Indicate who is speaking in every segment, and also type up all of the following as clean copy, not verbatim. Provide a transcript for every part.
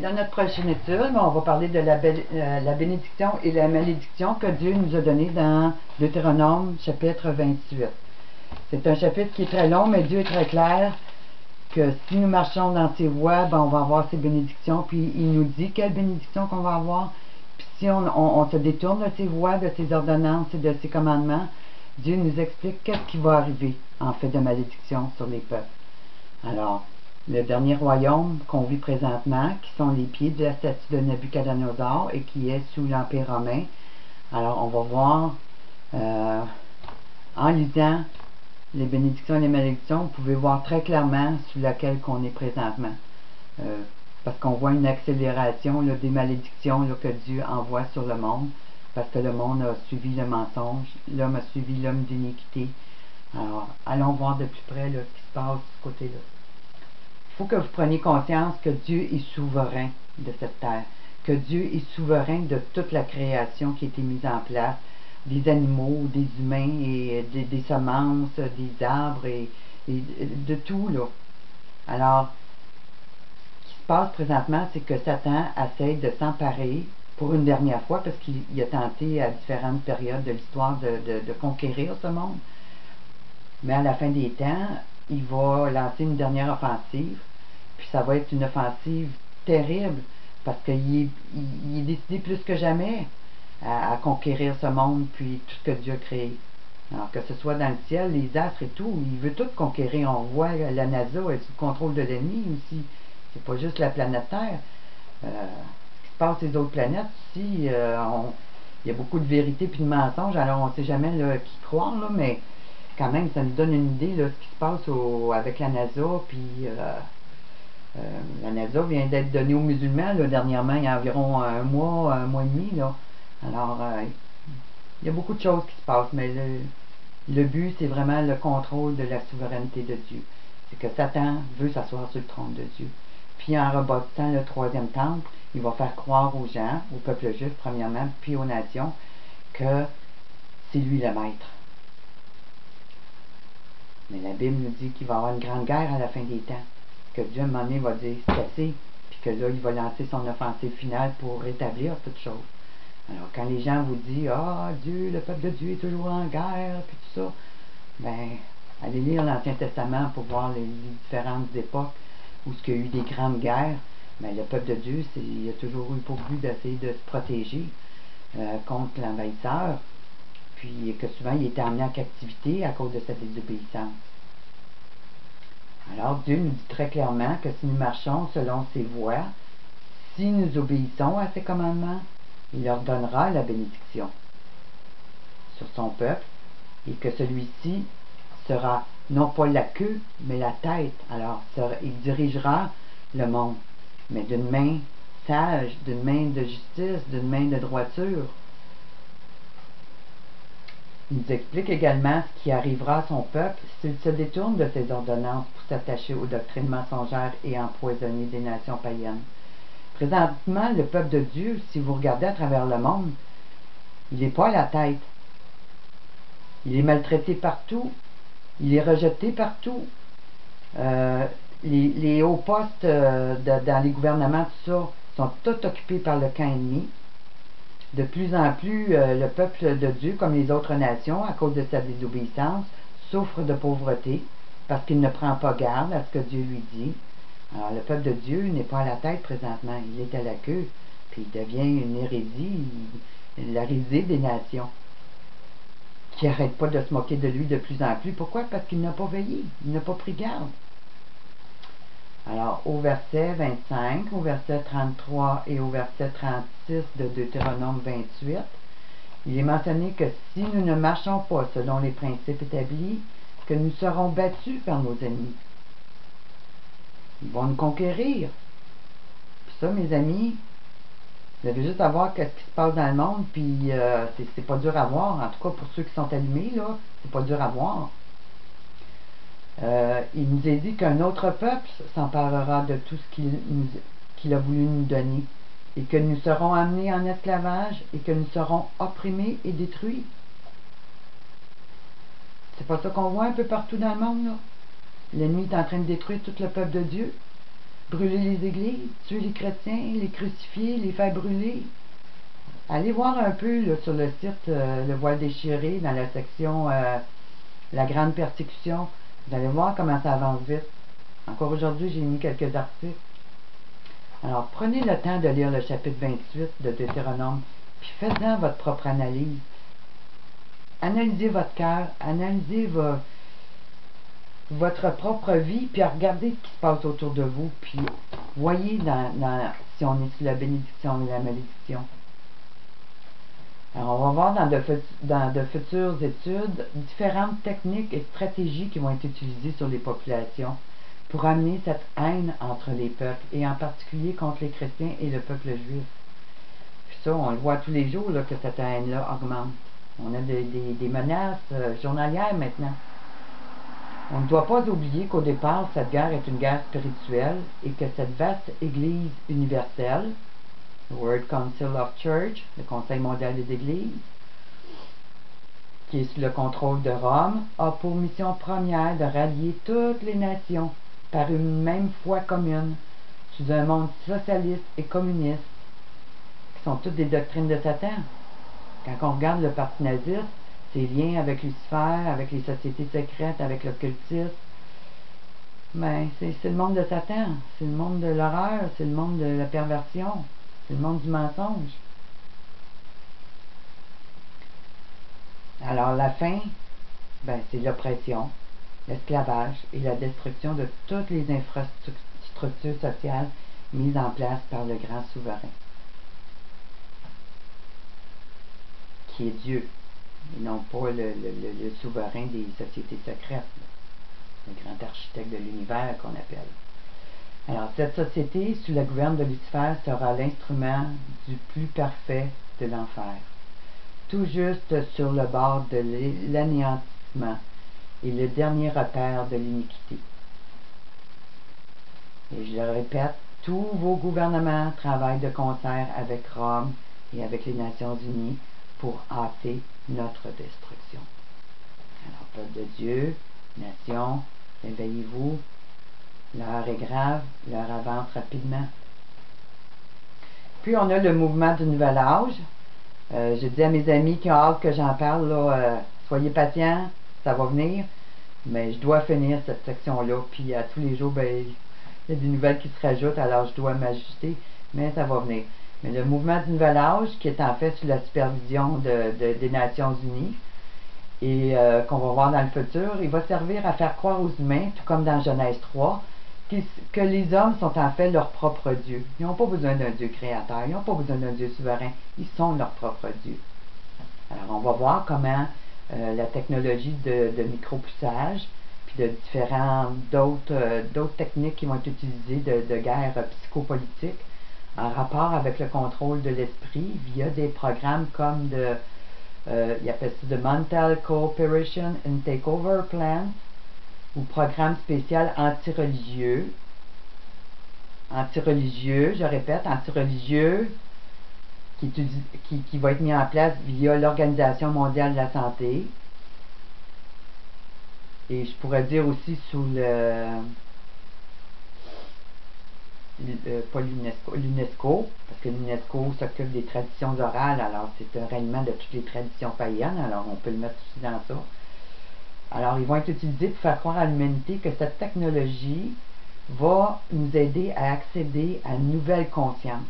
Speaker 1: dans notre prochaine étude, on va parler de la bénédiction et la malédiction que Dieu nous a donnée dans Deutéronome chapitre 28. C'est un chapitre qui est très long, mais Dieu est très clair que si nous marchons dans ses voies, ben, on va avoir ses bénédictions, puis il nous dit quelles bénédictions qu'on va avoir. Puis si on se détourne de ses voies, de ses ordonnances et de ses commandements, Dieu nous explique qu'est-ce qui va arriver en fait de malédiction sur les peuples. Alors, le dernier royaume qu'on vit présentement, qui sont les pieds de la statue de Nabuchodonosor et qui est sous l'Empire romain. Alors, on va voir, en lisant les bénédictions et les malédictions, vous pouvez voir très clairement sous laquelle qu'on est présentement. Parce qu'on voit une accélération là, des malédictions là, que Dieu envoie sur le monde, parce que le monde a suivi le mensonge, l'homme a suivi l'homme d'iniquité. Alors, allons voir de plus près là, ce qui se passe de ce côté-là. Il faut que vous preniez conscience que Dieu est souverain de cette terre, que Dieu est souverain de toute la création qui a été mise en place, des animaux, des humains, et des semences, des arbres, et de tout, là. Alors, ce qui se passe présentement, c'est que Satan essaie de s'emparer pour une dernière fois, parce qu'il a tenté à différentes périodes de l'histoire de conquérir ce monde. Mais à la fin des temps, il va lancer une dernière offensive, puis ça va être une offensive terrible, parce qu'il est décidé plus que jamais à conquérir ce monde, puis tout ce que Dieu a créé. Alors que ce soit dans le ciel, les astres et tout, il veut tout conquérir. On voit la NASA est sous le contrôle de l'ennemi aussi. C'est pas juste la planète Terre. Ce qui se passe sur les autres planètes aussi, il y a beaucoup de vérité puis de mensonges, alors on ne sait jamais là, qui croire, là, mais quand même, ça nous donne une idée de ce qui se passe avec la NASA, puis la NASA vient d'être donnée aux musulmans, là, dernièrement, il y a environ un mois et demi, là. Alors, il y a beaucoup de choses qui se passent, mais le but, c'est vraiment le contrôle de la souveraineté de Dieu. C'est que Satan veut s'asseoir sur le trône de Dieu. Puis en rebâtissant le troisième temple, il va faire croire aux gens, au peuple juif premièrement, puis aux nations, que c'est lui le maître. Mais la Bible nous dit qu'il va y avoir une grande guerre à la fin des temps. Que Dieu, à un moment donné, va dire c'est assez. Puis que là, il va lancer son offensive finale pour rétablir toute chose. Alors, quand les gens vous disent ah, Dieu, le peuple de Dieu est toujours en guerre, puis tout ça, ben, allez lire l'Ancien Testament pour voir les différentes époques où il y a eu des grandes guerres. Ben, le peuple de Dieu, il a toujours eu pour but d'essayer de se protéger contre l'envahisseur. Puis que souvent il était amené en captivité à cause de sa désobéissance. Alors Dieu nous dit très clairement que si nous marchons selon ses voies, si nous obéissons à ses commandements, il leur donnera la bénédiction sur son peuple, et que celui-ci sera non pas la queue, mais la tête. Alors il dirigera le monde, mais d'une main sage, d'une main de justice, d'une main de droiture. Il nous explique également ce qui arrivera à son peuple s'il se détourne de ses ordonnances pour s'attacher aux doctrines mensongères et empoisonner des nations païennes. Présentement, le peuple de Dieu, si vous regardez à travers le monde, il n'est pas à la tête. Il est maltraité partout. Il est rejeté partout. Les hauts postes dans les gouvernements, tout ça, sont tous occupés par le camp ennemi. De plus en plus, le peuple de Dieu, comme les autres nations, à cause de sa désobéissance, souffre de pauvreté parce qu'il ne prend pas garde à ce que Dieu lui dit. Alors, le peuple de Dieu n'est pas à la tête présentement, il est à la queue, puis il devient une hérésie, la risée des nations, qui n'arrête pas de se moquer de lui de plus en plus. Pourquoi? Parce qu'il n'a pas veillé, il n'a pas pris garde. Alors, au verset 25, au verset 33 et au verset 36 de Deutéronome 28, il est mentionné que si nous ne marchons pas selon les principes établis, que nous serons battus par nos ennemis. Ils vont nous conquérir. Puis ça, mes amis, vous avez juste à voir qu'est-ce qui se passe dans le monde, puis c'est pas dur à voir. En tout cas, pour ceux qui sont allumés, là, c'est pas dur à voir. Il nous est dit qu'un autre peuple s'emparera de tout ce qu'il a voulu nous donner, et que nous serons amenés en esclavage, et que nous serons opprimés et détruits. C'est pas ça qu'on voit un peu partout dans le monde, là? L'ennemi est en train de détruire tout le peuple de Dieu. brûler les églises, tuer les chrétiens, les crucifier, les faire brûler. Allez voir un peu là, sur le site Le Voile déchiré, dans la section La Grande Persécution. Vous allez voir comment ça avance vite. Encore aujourd'hui, j'ai mis quelques articles. Alors, prenez le temps de lire le chapitre 28 de Deutéronome, puis faites-en votre propre analyse. Analysez votre cœur, analysez votre propre vie, puis regardez ce qui se passe autour de vous, puis voyez si on est sous la bénédiction ou la malédiction. Alors, on va voir dans de futures études différentes techniques et stratégies qui vont être utilisées sur les populations pour amener cette haine entre les peuples, et en particulier contre les chrétiens et le peuple juif. Puis ça, on le voit tous les jours là, que cette haine-là augmente. On a des menaces journalières maintenant. On ne doit pas oublier qu'au départ, cette guerre est une guerre spirituelle et que cette vaste Église universelle, le World Council of Church, le Conseil mondial des Églises, qui est sous le contrôle de Rome, a pour mission première de rallier toutes les nations par une même foi commune, sous un monde socialiste et communiste, qui sont toutes des doctrines de Satan. Quand on regarde le parti naziste, ses liens avec Lucifer, avec les sociétés secrètes, avec l'occultisme, ben, c'est le monde de Satan, c'est le monde de l'horreur, c'est le monde de la perversion, c'est le monde du mensonge. Alors la fin, ben, c'est l'oppression, l'esclavage et la destruction de toutes les infrastructures sociales mises en place par le grand souverain, qui est Dieu, et non pas le souverain des sociétés secrètes, le grand architecte de l'univers qu'on appelle. Alors, cette société, sous la gouverne de Lucifer, sera l'instrument du plus parfait de l'enfer, tout juste sur le bord de l'anéantissement et le dernier repère de l'iniquité. Et je le répète, tous vos gouvernements travaillent de concert avec Rome et avec les Nations Unies pour hâter notre destruction. Alors, peuple de Dieu, nation, réveillez-vous, l'heure est grave, l'heure avance rapidement. Puis on a le mouvement du nouvel âge. Je dis à mes amis qui ont hâte que j'en parle, là, soyez patients, ça va venir, mais je dois finir cette section-là, puis à tous les jours, ben, il y a des nouvelles qui se rajoutent, alors je dois m'ajuster, mais ça va venir. Mais le mouvement du nouvel âge, qui est en fait sous la supervision des Nations Unies, et qu'on va voir dans le futur, il va servir à faire croire aux humains, tout comme dans Genèse 3, que les hommes sont en fait leur propre Dieu. Ils n'ont pas besoin d'un Dieu créateur, ils n'ont pas besoin d'un Dieu souverain, ils sont leur propre Dieu. Alors on va voir comment la technologie de micropoussage, puis de différentes d'autres techniques qui vont être utilisées de guerre psychopolitique, en rapport avec le contrôle de l'esprit via des programmes comme il appelle ça de Mental Cooperation and Takeover Plan, ou programme spécial anti-religieux, je répète, anti-religieux, qui va être mis en place via l'Organisation mondiale de la santé, et je pourrais dire aussi sous pas l'UNESCO, parce que l'UNESCO s'occupe des traditions orales, alors c'est un règlement de toutes les traditions païennes, alors on peut le mettre aussi dans ça. Alors ils vont être utilisés pour faire croire à l'humanité que cette technologie va nous aider à accéder à une nouvelle conscience,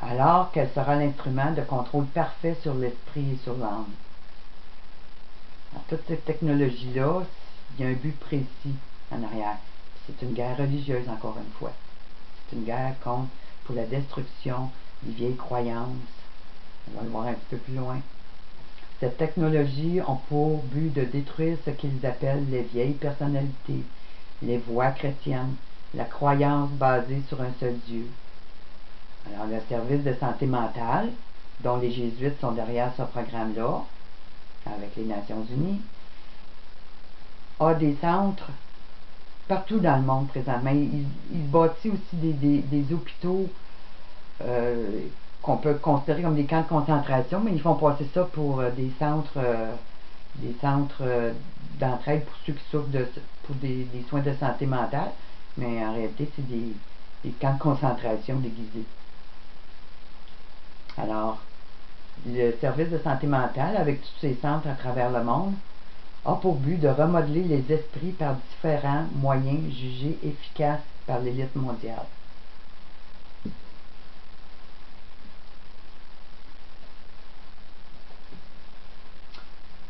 Speaker 1: alors qu'elle sera l'instrument de contrôle parfait sur l'esprit et sur l'âme. Toute cette technologie-là, il y a un but précis en arrière. C'est une guerre religieuse, encore une fois. C'est une guerre pour la destruction des vieilles croyances. On va le voir un petit peu plus loin. Cette technologie a pour but de détruire ce qu'ils appellent les vieilles personnalités, les voies chrétiennes, la croyance basée sur un seul Dieu. Alors, le service de santé mentale, dont les jésuites sont derrière ce programme-là, avec les Nations Unies, a des centres partout dans le monde présentement. Il bâtit aussi des hôpitaux qu'on peut considérer comme des camps de concentration, mais ils font passer ça pour des centres d'entraide pour ceux qui souffrent pour des soins de santé mentale. mais en réalité, c'est des camps de concentration déguisés. Alors, le service de santé mentale, avec tous ses centres à travers le monde, a pour but de remodeler les esprits par différents moyens jugés efficaces par l'élite mondiale.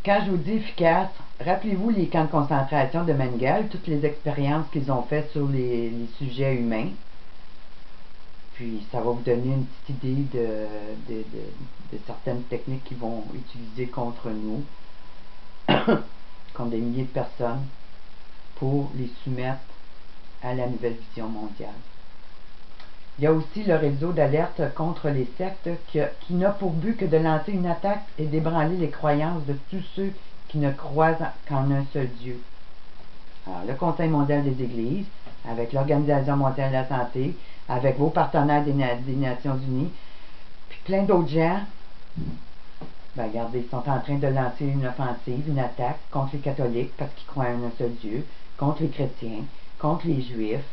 Speaker 1: Quand je vous dis efficace, rappelez-vous les camps de concentration de Mengele, toutes les expériences qu'ils ont faites sur les sujets humains. Puis ça va vous donner une petite idée de certaines techniques qu'ils vont utiliser contre nous, contre des milliers de personnes, pour les soumettre à la nouvelle vision mondiale. Il y a aussi le réseau d'alerte contre les sectes qui n'a pour but que de lancer une attaque et d'ébranler les croyances de tous ceux qui ne croient qu'en un seul Dieu. Alors, le Conseil mondial des Églises, avec l'Organisation mondiale de la santé, avec vos partenaires des Nations unies, puis plein d'autres gens, ben regardez, ils sont en train de lancer une offensive, une attaque contre les catholiques parce qu'ils croient en un seul Dieu, contre les chrétiens, contre les juifs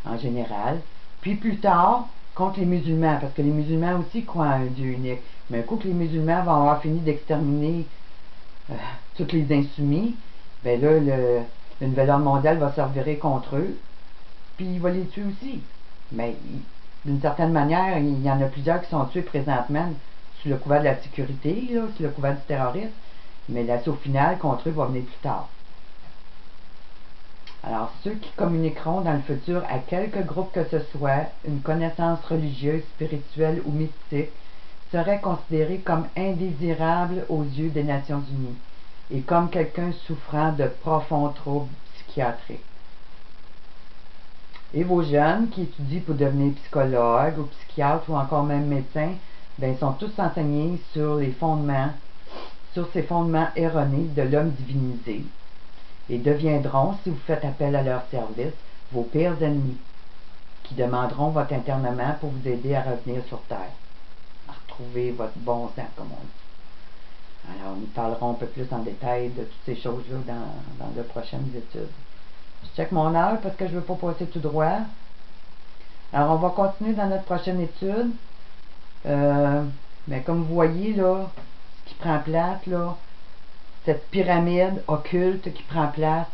Speaker 1: en général, puis plus tard, contre les musulmans, parce que les musulmans aussi croient en un Dieu unique. Mais un coup que les musulmans vont avoir fini d'exterminer tous les insoumis, ben là, le nouvel ordre mondial va se revirer contre eux, puis il va les tuer aussi. Mais d'une certaine manière, il y en a plusieurs qui sont tués présentement sous le couvert de la sécurité, là, sous le couvert du terrorisme, mais l'assaut final contre eux va venir plus tard. Alors, ceux qui communiqueront dans le futur à quelque groupe que ce soit une connaissance religieuse, spirituelle ou mystique seraient considérés comme indésirables aux yeux des Nations unies et comme quelqu'un souffrant de profonds troubles psychiatriques. Et vos jeunes qui étudient pour devenir psychologues ou psychiatres ou encore même médecins, ben, ils sont tous enseignés sur les fondements, sur ces fondements erronés de l'homme divinisé, et deviendront, si vous faites appel à leur service, vos pires ennemis, qui demanderont votre internement pour vous aider à revenir sur Terre, à retrouver votre bon sens, comme on dit. Alors, nous parlerons un peu plus en détail de toutes ces choses-là dans de prochaines études. Je check mon heure parce que je ne veux pas passer tout droit. Alors, on va continuer dans notre prochaine étude. Mais comme vous voyez, là, ce qui prend place, là, cette pyramide occulte qui prend place,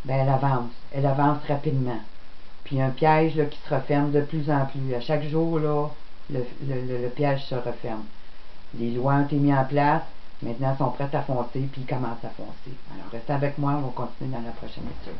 Speaker 1: ben elle avance rapidement. Puis il y a un piège là, qui se referme de plus en plus. À chaque jour, là, le piège se referme. Les lois ont été mises en place, maintenant elles sont prêtes à foncer, puis ils commencent à foncer. Alors restez avec moi, on va continuer dans la prochaine étude.